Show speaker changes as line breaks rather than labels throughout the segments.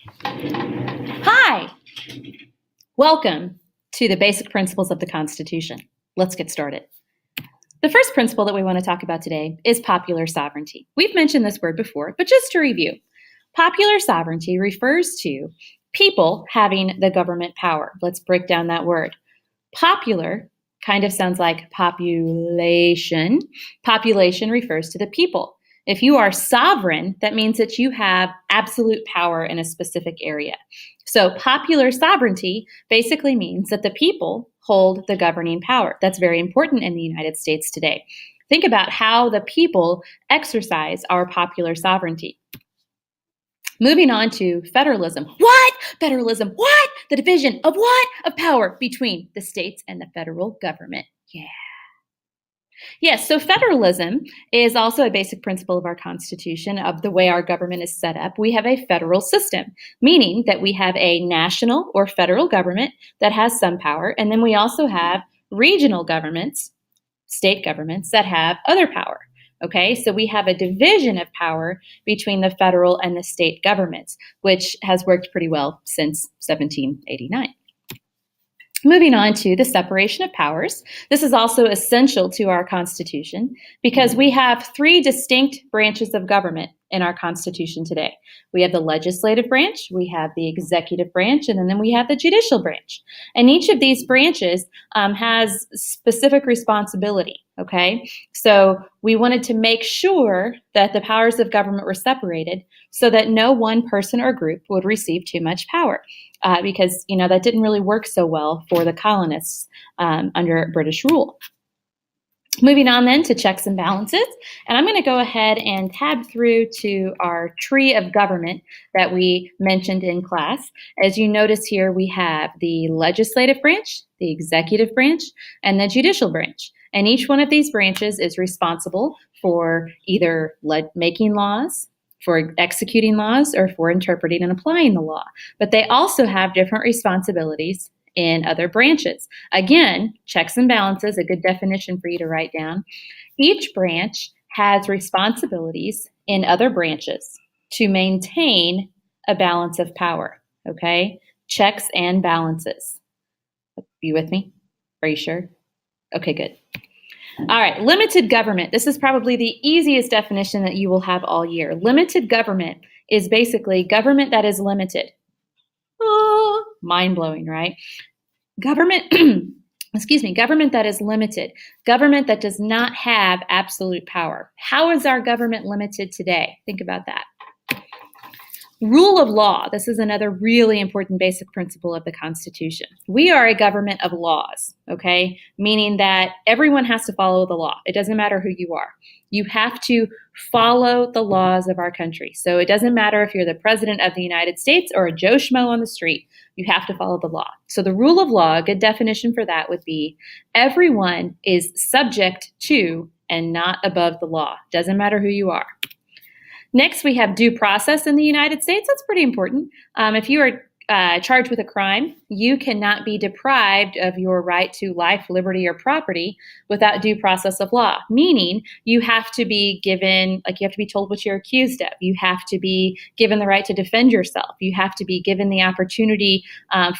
Hi! Welcome to the basic principles of the Constitution. Let's get started. The first principle that we want to talk about today is popular sovereignty. We've mentioned this word before, but just to review, popular sovereignty refers to people having the government power. Let's break down that word. Popular kind of sounds like population. Population refers to the people. If you are sovereign, that means that you have absolute power in a specific area. So popular sovereignty basically means that the people hold the governing power. That's very important in the United States today. Think about how the people exercise our popular sovereignty. Moving on to federalism. What? Federalism. What? The division of what? Of power between the states and the federal government. Yeah. Yes, so federalism is also a basic principle of our Constitution, of the way our government is set up. We have a federal system, meaning that we have a national or federal government that has some power, and then we also have regional governments, state governments, that have other power. Okay, so we have a division of power between the federal and the state governments, which has worked pretty well since 1789. Moving on to the separation of powers. This is also essential to our Constitution because we have three distinct branches of government in our Constitution today. We have the legislative branch, we have the executive branch, and then we have the judicial branch. And each of these branches has specific responsibility, okay? So we wanted to make sure that the powers of government were separated so that no one person or group would receive too much power. Because, that didn't really work so well for the colonists under British rule. Moving on then to checks and balances, and I'm going to go ahead and tab through to our tree of government that we mentioned in class. As you notice here, we have the legislative branch, the executive branch, and the judicial branch. And each one of these branches is responsible for either making laws, for executing laws, or for interpreting and applying the law. But they also have different responsibilities in other branches. Again, checks and balances, a good definition for you to write down. Each branch has responsibilities in other branches to maintain a balance of power, okay? Checks and balances. You with me? Are you sure? Okay, good. All right, limited government. This is probably the easiest definition that you will have all year. Limited government is basically government that is limited. Oh, mind-blowing, right? Government, government that is limited. Government that does not have absolute power. How is our government limited today? Think about that. Rule of law. This is another really important basic principle of the Constitution. We are a government of laws, okay? Meaning that everyone has to follow the law. It doesn't matter who you are. You have to follow the laws of our country. So it doesn't matter if you're the president of the United States or a Joe Schmo on the street. You have to follow the law. So the rule of law, a good definition for that would be everyone is subject to and not above the law. Doesn't matter who you are. Next, we have due process in the United States. That's pretty important. If you are charged with a crime, you cannot be deprived of your right to life, liberty, or property without due process of law, meaning you have to be given, you have to be told what you're accused of. You have to be given the right to defend yourself. You have to be given the opportunity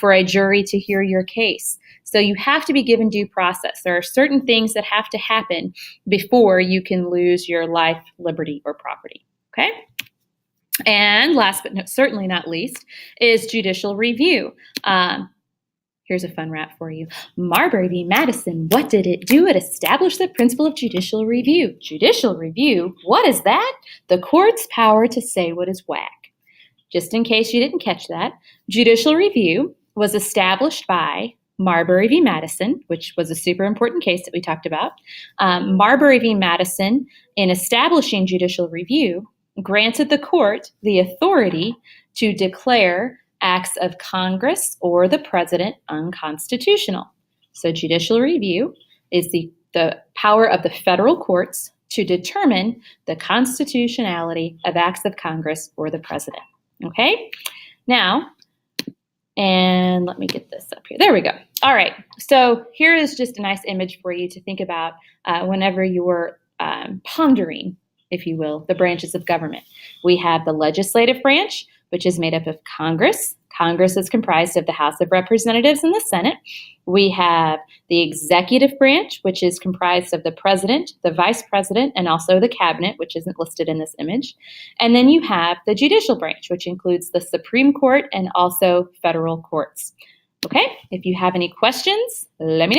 for a jury to hear your case. So you have to be given due process. There are certain things that have to happen before you can lose your life, liberty, or property. Okay? And last but certainly not least is judicial review. Here's a fun rap for you. Marbury v. Madison, what did it do? It established the principle of judicial review. Judicial review, what is that? The court's power to say what is whack. Just in case you didn't catch that, judicial review was established by Marbury v. Madison, which was a super important case that we talked about. Marbury v. Madison, in establishing judicial review, granted the court the authority to declare acts of Congress or the president unconstitutional. So judicial review is the power of the federal courts to determine the constitutionality of acts of Congress or the president. Okay? Now, and let me get this up here. There we go. All right. So here is just a nice image for you to think about whenever you're pondering, if you will, the branches of government. We have the legislative branch, which is made up of Congress. Congress is comprised of the House of Representatives and the Senate. We have the executive branch, which is comprised of the president, the vice president, and also the cabinet, which isn't listed in this image. And then you have the judicial branch, which includes the Supreme Court and also federal courts. Okay, if you have any questions, let me know.